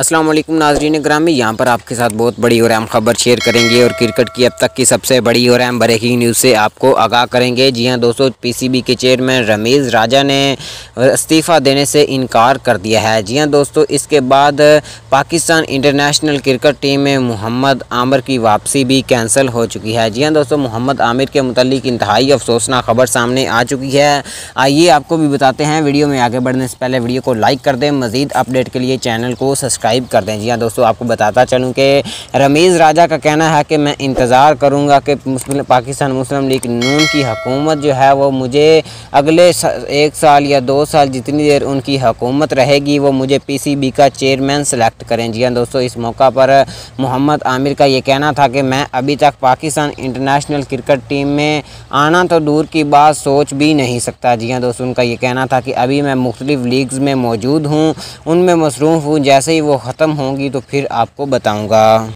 अस्सलाम वालेकुम नाज़रीन ग्रामी, यहाँ पर आपके साथ बहुत बड़ी और अहम खबर शेयर करेंगे और क्रिकेट की अब तक की सबसे बड़ी और अहम ब्रेकिंग न्यूज़ से आपको आगाह करेंगे। जी हाँ दोस्तों, पीसीबी के चेयरमैन रमीज़ राजा ने इस्तीफ़ा देने से इनकार कर दिया है। जी हाँ दोस्तों, इसके बाद पाकिस्तान इंटरनेशनल क्रिकेट टीम में मोहम्मद आमिर की वापसी भी कैंसिल हो चुकी है। जी हाँ दोस्तों, मोहम्मद आमिर के मुतालिक इंतहाई अफसोसनाक खबर सामने आ चुकी है। आइए आपको भी बताते हैं। वीडियो में आगे बढ़ने से पहले वीडियो को लाइक कर दें, मज़ीद अपडेट के लिए चैनल को सब्सक्राइब कर दें। जी हाँ दोस्तों, आपको बताता चलूँ कि रमीज़ राजा का कहना है कि मैं इंतज़ार करूँगा कि पाकिस्तान मुस्लिम लीग नून की हुकूमत जो है वो मुझे अगले 1 साल या 2 साल जितनी देर उनकी हुकूमत रहेगी वो मुझे पीसीबी का चेयरमैन सेलेक्ट करें। जी हाँ दोस्तों, इस मौका पर मोहम्मद आमिर का ये कहना था कि मैं अभी तक पाकिस्तान इंटरनेशनल क्रिकेट टीम में आना तो दूर की बात सोच भी नहीं सकता। जी हाँ दोस्तों, उनका ये कहना था कि अभी मैं मुख्तलिफ लीग्स में मौजूद हूँ, उनमें मसरूफ़ हूँ, जैसे ही वो ख़त्म होंगी तो फिर आपको बताऊँगा।